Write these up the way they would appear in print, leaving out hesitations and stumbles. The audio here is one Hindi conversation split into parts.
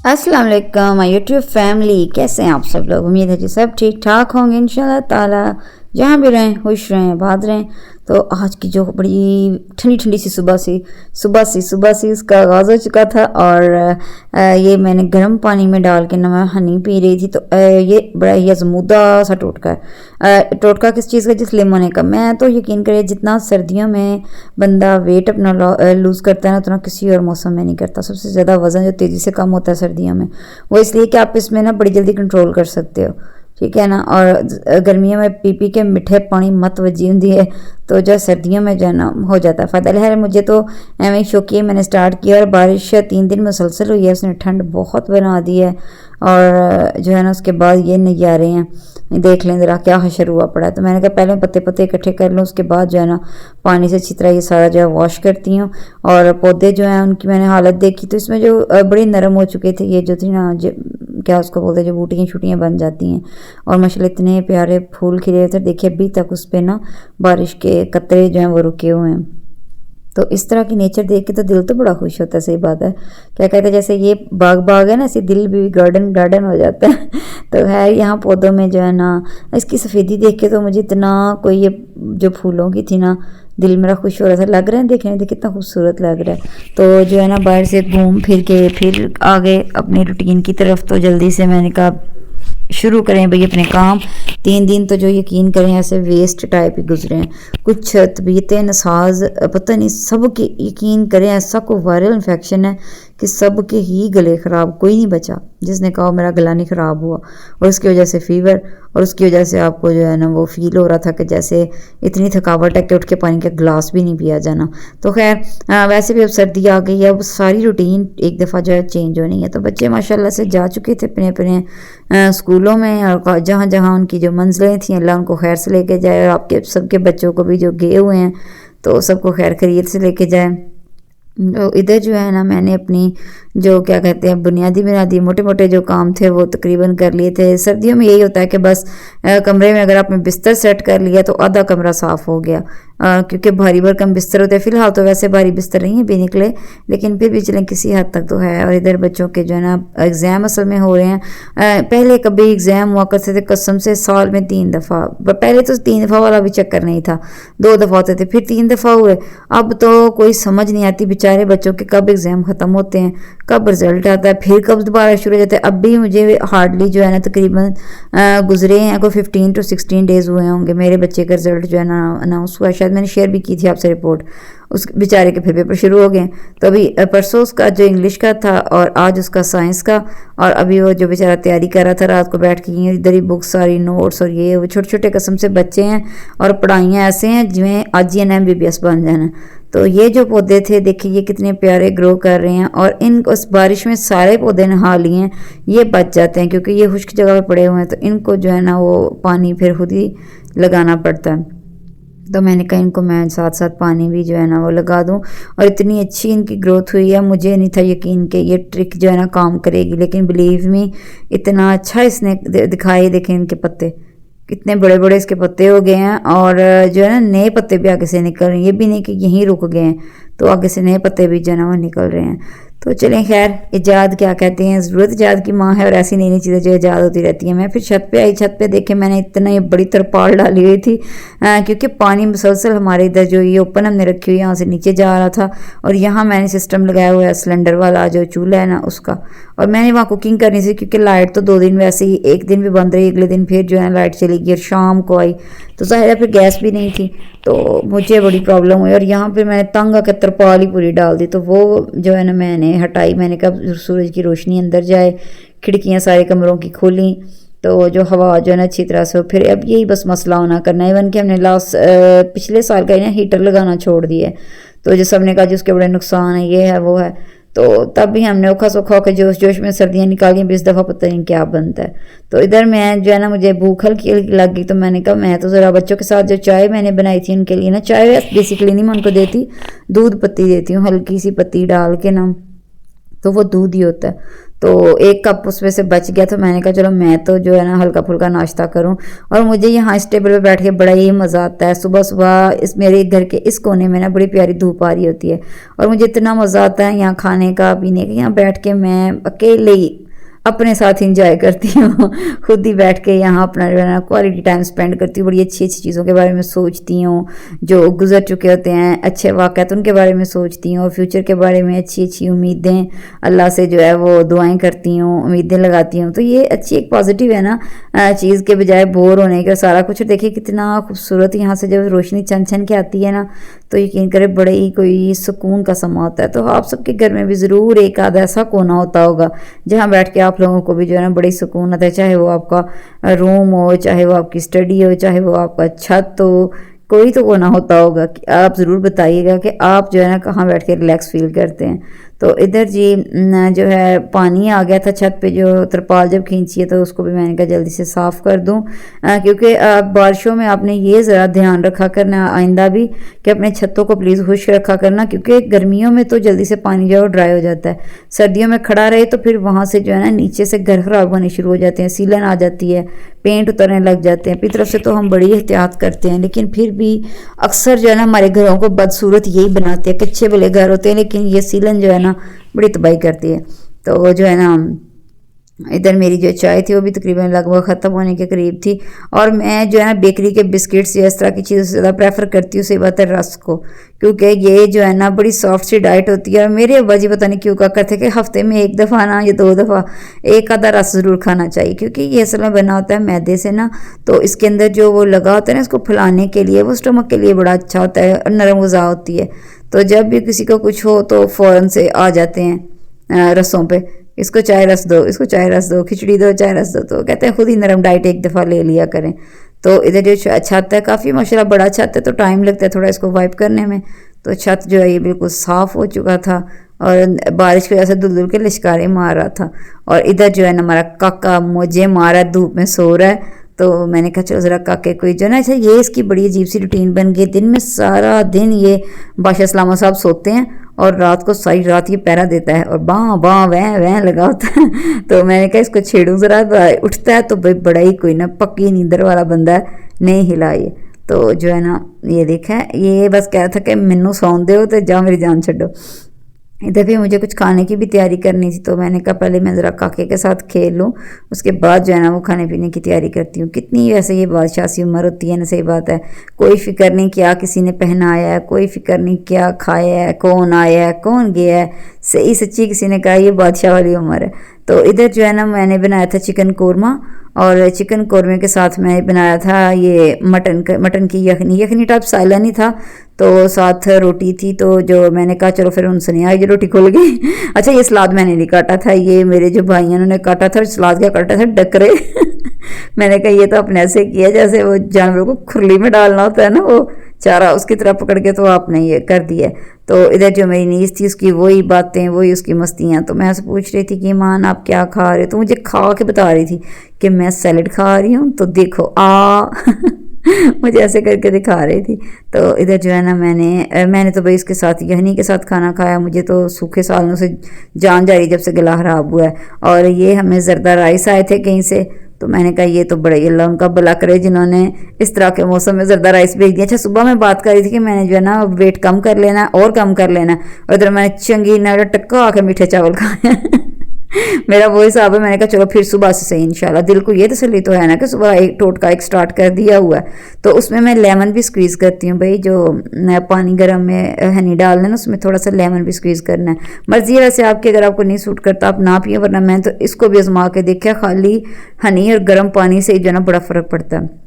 अस्सलाम वालेकुम माय यूट्यूब फैमिली, कैसे हैं आप सब लोग। उम्मीद है कि सब ठीक ठाक होंगे इंशाल्लाह ताला। जहाँ भी रहें खुश रहें आबाद रहें। तो आज की जो बड़ी ठंडी ठंडी सी सुबह सी इसका आगाज़ हो चुका था और ये मैंने गर्म पानी में डाल के नमक हनी पी रही थी। तो ये बड़ा ही अजमूदा सा टोटका है। टोटका किस चीज़ का? जिस लेमन का। मैं तो यकीन करें जितना सर्दियों में बंदा वेट अपना लूज़ करता है ना, उतना किसी और मौसम में नहीं करता। सबसे ज़्यादा वज़न जो तेज़ी से कम होता है सर्दियों में, वो इसलिए कि आप इसमें ना बड़ी जल्दी कंट्रोल कर सकते हो, ठीक है ना। और गर्मियों में पी पी के मिठे पानी मत वजी होती है, तो जो सर्दियों में जो है ना हो जाता है फ़ायदा। है मुझे तो एवं शौकी मैंने स्टार्ट किया और बारिश 3 दिन मुसलसल हुई है, उसने ठंड बहुत बना दी है। और जो है ना उसके बाद ये नज़ारे हैं, देख लें ज़रा क्या हशर हुआ पड़ा है। तो मैंने कहा पहले पत्ते पत्ते इकट्ठे कर लूँ, उसके बाद जो है ना पानी से अच्छी तरह ये सारा जो है वॉश करती हूँ। और पौधे जो हैं उनकी मैंने हालत देखी तो इसमें जो बड़े नरम हो चुके थे, ये जो थी ना क्या उसको बोलते हैं, जो बूटियाँ छुटियाँ बन जाती हैं। और माशाल्लाह इतने प्यारे फूल खिले थे, देखिए अभी तक उस पर ना बारिश के कतरे जो हैं वो रुके हुए हैं। तो इस तरह की नेचर देख के तो दिल तो बड़ा खुश होता है। सही बात है, क्या कहते हैं, जैसे ये बाग है ना, ऐसे दिल भी गार्डन हो जाता है। तो है यहाँ पौधों में जो है ना इसकी सफ़ेदी देख के तो मुझे इतना कोई ये जो फूलों की थी ना, दिल मेरा खुश हो रहा था। लग रहा है देखने में कितना खूबसूरत लग रहा है। तो जो है ना बाहर से घूम फिर के फिर आ गए अपनी रूटीन की तरफ। तो जल्दी से मैंने कहा शुरू करें भाई अपने काम। 3 दिन तो जो यकीन करें ऐसे वेस्ट टाइप ही गुजरे हैं। कुछ तबीयतें नसाज पता नहीं, सब के यकीन करें ऐसा कोई वायरल इन्फेक्शन है कि सब के ही गले ख़राब, कोई नहीं बचा जिसने कहा मेरा गला नहीं ख़राब हुआ। और उसकी वजह से फ़ीवर, और उसकी वजह से आपको जो है ना वो फील हो रहा था कि जैसे इतनी थकावट है कि उठ के पानी का गिलास भी नहीं पिया जाना। तो खैर वैसे भी अब सर्दी आ गई है, अब सारी रूटीन एक दफ़ा जो है चेंज होनी है। तो बच्चे माशाल्लाह से जा चुके थे अपने अपने स्कूलों में, और जहाँ जहाँ उनकी जो मंजिलें थी अल्लाह उनको खैर से लेके जाए। और आपके सबके बच्चों को भी जो गए हुए हैं तो सबको खैर खैरियत से लेके जाए। तो इधर जो है ना मैंने अपनी जो क्या कहते हैं बुनियादी मोटे मोटे जो काम थे वो तकरीबन कर लिए थे। सर्दियों में यही होता है कि बस कमरे में अगर आपने बिस्तर सेट कर लिया तो आधा कमरा साफ़ हो गया। क्योंकि भारी भरकम बिस्तर होते हैं। फ़िलहाल तो वैसे भारी बिस्तर नहीं है भी निकले, लेकिन फिर भी चलें किसी हद तक तो है। और इधर बच्चों के जो है ना एग्ज़ाम असल में हो रहे हैं। पहले कभी एग्ज़ाम हुआ करते थे कसम से साल में 3 दफ़ा। पहले तो 3 दफ़ा वाला भी चक्कर नहीं था, 2 दफ़ा होते थे, फिर 3 दफ़ा हुए। अब तो कोई समझ नहीं आती बेचारे बच्चों के कब एग्ज़ाम ख़त्म होते हैं, कब रिज़ल्ट आता है, फिर कब दोबारा शुरू हो जाता है। अब भी मुझे हार्डली जो है ना तकरीबन गुजरे हैं कोई 15 to 16 डेज़ हुए होंगे मेरे बच्चे का रिज़ल्ट जो है ना अनाउंस हुआ। शायद मैंने शेयर भी की थी आपसे रिपोर्ट। उस बेचारे के फिर पेपर शुरू हो गए। तो अभी परसों उसका जो इंग्लिश का था और आज उसका साइंस का। और अभी वो जो बेचारा तैयारी कर रहा था रात को बैठ के, इधर ही बुक्स सारी नोट्स और ये वो छोटे छोटे किस्म से बच्चे हैं और पढ़ाइयाँ ऐसे हैं जिन्हें आज ही MBBS बन जाना। तो ये जो पौधे थे देखिए ये कितने प्यारे ग्रो कर रहे हैं। और इन उस बारिश में सारे पौधे नहा लिए हैं, ये बच जाते हैं क्योंकि ये खुश्क जगह पर पड़े हुए हैं। तो इनको जो है ना वो पानी फिर खुद ही लगाना पड़ता है। तो मैंने कहा इनको मैं साथ साथ पानी भी जो है ना वो लगा दूं। और इतनी अच्छी इनकी ग्रोथ हुई है, मुझे नहीं था यकीन कि ये ट्रिक जो है ना काम करेगी। लेकिन बिलीव मी इतना अच्छा इसने दिखाई। देखें इनके पत्ते कितने बड़े बड़े इसके पत्ते हो गए हैं। और जो है ना नए पत्ते भी आगे से निकल रहे हैं, ये भी नहीं कि यहीं रुक गए हैं, तो आगे से नए पत्ते भी जो है ना वो निकल रहे हैं। तो चलें खैर, ईजाद क्या कहते हैं, ज़रूरत ईजाद की माँ है और ऐसी नई नई चीज़ें जो ईजाद होती रहती हैं। मैं फिर छत पे आई, छत पे देखे मैंने इतना ये बड़ी तरपाल डाली हुई थी क्योंकि पानी मुसलसल हमारे इधर जो ये ओपन हमने रखी हुई यहाँ से नीचे जा रहा था। और यहाँ मैंने सिस्टम लगाया हुआ है सिलेंडर वाला जो चूल्हा है ना उसका। और मैंने वहाँ कुकिंग करनी थी क्योंकि लाइट तो 2 दिन वैसे ही, एक दिन भी बंद रही, अगले दिन फिर जो है लाइट चली गई और शाम को आई। तो ज़ाहिर है फिर गैस भी नहीं थी, तो मुझे बड़ी प्रॉब्लम हुई। और यहाँ पर मैंने तंग आकर तरपाल ही पूरी डाल दी। तो वो जो है ना मैंने हटाई। मैंने कहा सूरज की रोशनी अंदर जाए, खिड़कियाँ सारे कमरों की खोली तो जो हवा जो है ना अच्छी तरह से। फिर अब यही बस मसला होना करना है। इवन कि हमने पिछले साल का ही ना हीटर लगाना छोड़ दिया है। तो जो सबने कहा जो उसके बड़े नुकसान है, ये है वो है। तो तब भी हमने औखा सौखा के जोश जोश में सर्दियाँ निकाली, 20 दफ़ा पता नहीं क्या बनता है। तो इधर मैं जो है ना मुझे भूख हल्की लग गई। तो मैंने कहा मैं तो ज़रा बच्चों के साथ जो चाय मैंने बनाई थी उनके लिए ना, चाय बेसिकली नहीं मैं उनको देती, दूध पत्ती देती हूँ हल्की सी पत्ती डाल के ना, तो वो दूध ही होता है। तो एक कप उसमें से बच गया, तो मैंने कहा चलो मैं तो जो है ना हल्का फुल्का नाश्ता करूं। और मुझे यहाँ इस टेबल पे बैठ के बड़ा ही मज़ा आता है। सुबह सुबह इस मेरे घर के इस कोने में ना बड़ी प्यारी धूप आ रही होती है और मुझे इतना मज़ा आता है यहाँ खाने का पीने का। यहाँ बैठ के मैं अकेले ही अपने साथ इंजॉय करती हूँ खुद ही बैठ के यहाँ अपना जो है ना क्वालिटी टाइम स्पेंड करती हूँ। बड़ी अच्छी अच्छी चीज़ों के बारे में सोचती हूँ, जो गुजर चुके होते हैं अच्छे वाक़यात उनके बारे में सोचती हूँ, और फ्यूचर के बारे में अच्छी अच्छी उम्मीदें अल्लाह से जो है वो दुआएं करती हूँ, उम्मीदें लगाती हूँ। तो ये अच्छी एक पॉजिटिव है ना चीज़ के बजाय बोर होने का सारा कुछ। देखिए कितना खूबसूरत यहाँ से जब रोशनी छन छन के आती है ना, तो यकीन करें बड़े ही कोई सुकून का समा होता है। तो आप सबके घर में भी ज़रूर एक आधा ऐसा कोना होता होगा जहाँ बैठ के आप लोगों को भी जो है ना बड़ी सुकून आता है, चाहे वो आपका रूम हो, चाहे वो आपकी स्टडी हो, चाहे वो आपका छत हो, कोई तो कोना होता होगा। कि आप ज़रूर बताइएगा कि आप जो है ना कहाँ बैठ के रिलैक्स फील करते हैं। तो इधर जी जो है पानी आ गया था छत पे, जो तरपाल जब खींची है तो उसको भी मैंने कहा जल्दी से साफ़ कर दूं, क्योंकि बारिशों में आपने ये ज़रा ध्यान रखा करना आइंदा भी कि अपने छतों को प्लीज़ खुश्क रखा करना, क्योंकि गर्मियों में तो जल्दी से पानी जो है ड्राई हो जाता है। सर्दियों में खड़ा रहे तो फिर वहाँ से जो है ना नीचे से घर ख़राब होने शुरू हो जाते हैं, सीलन आ जाती है, पेंट उतरने लग जाते हैं। अपनी तरफ से तो हम बड़ी एहतियात करते हैं, लेकिन फिर भी अक्सर जो है ना हमारे घरों को बदसूरत यही बनाते हैं। कच्चे भले घर होते हैं लेकिन ये सीलन जो है ना बड़ी तबाही करती है। तो जो है ना इधर मेरी जो चाय थी वो भी तकरीबन लगभग ख़त्म होने के करीब थी, और मैं जो है ना बेकरी के बिस्किट्स या इस तरह की चीज़ों से ज़्यादा प्रेफर करती हूँ, सही बात है, रस्क को, क्योंकि ये जो है ना बड़ी सॉफ्ट सी डाइट होती है। और मेरे अब्बा जी पता नहीं क्यों कहा करते कि हफ्ते में एक दफ़ा ना या 2 दफ़ा एक आधा रस ज़रूर खाना चाहिए, क्योंकि ये असल में बना होता है मैदे से ना, तो इसके अंदर जो वो लगा होता है ना इसको फुलाने के लिए, वो स्टमक के लिए बड़ा अच्छा होता है और नरम ग़िज़ा होती है। तो जब भी किसी को कुछ हो तो फ़ौरन से आ जाते हैं रसों पे, इसको चाय रस दो, इसको चाय रस दो, खिचड़ी दो, चाय रस दो, तो कहते हैं खुद ही नरम डाइट एक दफ़ा ले लिया करें। तो इधर जो छत है काफ़ी माशाल्लाह बड़ा छत है, तो टाइम लगता है थोड़ा इसको वाइप करने में। तो छत जो है ये बिल्कुल साफ़ हो चुका था और बारिश की वजह से धुल धुल के लिश्कारे मार रहा था। और इधर जो है ना हमारा काका मुझे मारा धूप में सो रहा है, तो मैंने कहा चलो ज़रा काके कोई जो ना, अच्छा ये इसकी बड़ी अजीब सी रूटीन बन गई, दिन में सारा दिन ये बादशाह सलामा साहब सोते हैं और रात को सारी रात ये पहरा देता है और बाँ बाँ वह वह लगा होता है। तो मैंने कहा इसको छेड़ूं ज़रा, उठता है तो भाई बड़ा ही कोई ना पक्की नींदर वाला बंदा है, नहीं हिला ये। तो जो है ना ये देखा ये बस कह रहा था कि मैनू सौन दो तो जा मेरी जान छो। इधर भी मुझे कुछ खाने की भी तैयारी करनी थी, तो मैंने कहा पहले मैं ज़रा काके के साथ खेल लूँ, उसके बाद जो है ना वो खाने पीने की तैयारी करती हूँ। कितनी वैसे ये बादशाह सी उम्र होती है ना, सही बात है, कोई फिक्र नहीं क्या किसी ने पहनाया है, कोई फिक्र नहीं क्या खाया है, कौन आया है कौन गया है, सही सच्ची किसी ने कहा ये बादशाह वाली उम्र है। तो इधर जो है ना मैंने बनाया था चिकन कौरमा, और चिकन कौरमे के साथ मैं बनाया था ये मटन की यखनी टाइप सालन ही था, तो साथ रोटी थी। तो जो मैंने कहा चलो फिर उनसे नहीं आई, जो रोटी खुल गई। अच्छा ये सलाद मैंने नहीं काटा था, ये मेरे जो भाई हैं उन्होंने काटा था, सलाद क्या काटा था डकरे। मैंने कहा ये तो अपने ऐसे किया जैसे वो जानवरों को खुरली में डालना होता है ना वो चारा, उसकी तरह पकड़ के तो आपने ये कर दिया। तो इधर जो मेरी नीस थी उसकी वही बातें वही उसकी मस्तियाँ, तो मैं उससे पूछ रही थी कि ईमान आप क्या खा रहे हो, तो मुझे खा के बता रही थी कि मैं सैलड खा रही हूँ, तो देखो मुझे ऐसे करके दिखा रही थी। तो इधर जो है ना मैंने तो भाई इसके साथ यहनी के साथ खाना खाया, मुझे तो सूखे सालों से जान जा रही जब से गला खराब हुआ है। और ये हमें ज़रदा राइस आए थे कहीं से, तो मैंने कहा ये तो बड़ा ही अल्लाह उनका भला करे जिन्होंने इस तरह के मौसम में ज़रदा राइस भेज दिया। अच्छा सुबह मैं बात कर रही थी कि मैंने जो है ना वेट कम कर लेना और कम कर लेना, और इधर मैंने चंगी ना टक्का आके मीठे चावल खाए। मेरा वो हिसाब है, मैंने कहा चलो फिर सुबह से सही इंशाल्लाह। दिल को ये तसल्ली तो है ना कि सुबह एक टोटका एक स्टार्ट कर दिया हुआ है, तो उसमें मैं लेमन भी स्क्वीज़ करती हूँ भाई, जो पानी गर्म में हनी डालना है ना उसमें थोड़ा सा लेमन भी स्क्वीज़ करना है। मर्जी है वैसे आपकी, अगर आपको नहीं सूट करता आप ना पिए, वरना मैं तो इसको भी आजमा के देखा, खाली हनी और गर्म पानी से जो है ना बड़ा फ़र्क पड़ता है।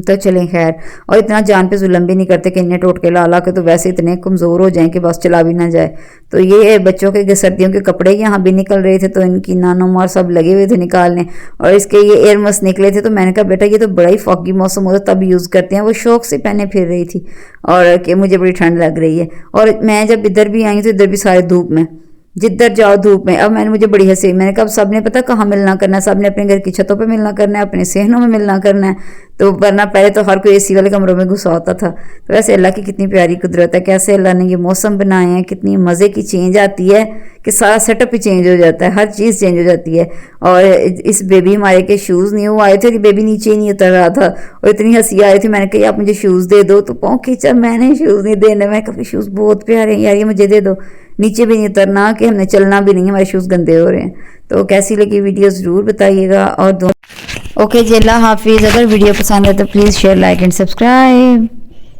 तो चलें खैर, और इतना जान पे जुल्म भी नहीं करते कि इन्हें टोटके ला ला के तो वैसे इतने कमज़ोर हो जाएं कि बस चला भी ना जाए। तो ये बच्चों के सर्दियों के कपड़े यहाँ भी निकल रहे थे, तो इनकी नानो मार सब लगे हुए थे निकालने, और इसके ये एयर मस निकले थे। तो मैंने कहा बेटा ये तो बड़ा ही फॉगी मौसम होता तब यूज़ करते हैं। वो शौक से पहने फिर रही थी और कि मुझे बड़ी ठंड लग रही है। और मैं जब इधर भी आई तो इधर भी सारे धूप में जिधर जाओ धूप में। अब मुझे बड़ी हंसी, मैंने कहा अब सब ने पता कहाँ मिलना करना है, सब ने अपने घर की छतों पे मिलना करना है, अपने सेहनों में मिलना करना है। तो वरना पहले तो हर कोई एसी वाले कमरों में घुसा होता था। तो वैसे अल्लाह की कितनी प्यारी कुदरत है, कैसे अल्लाह ने ये मौसम बनाए हैं, कितनी मज़े की चेंज आती है कि सारा सेटअप ही चेंज हो जाता है, हर चीज़ चेंज हो जाती है। और इस बेबी हमारे के शूज़ नहीं वो आए थे, बेबी नीचे ही नहीं उतर रहा था और इतनी हंसी आ रही थी। मैंने कहा आप मुझे शूज़ दे दो, तो पाँव खींचा, मैंने शूज़ नहीं देने। मैं कभी शूज़ बहुत प्यारे हैं यार, ये मुझे दे दो। नीचे भी नहीं उतरना कि हमने चलना भी नहीं, हमारे शूज़ गंदे हो रहे हैं। तो कैसी लगी वीडियो ज़रूर बताइएगा। और ओके जी, अल्लाह हाफिज़। अगर वीडियो पसंद है तो please share, like and subscribe.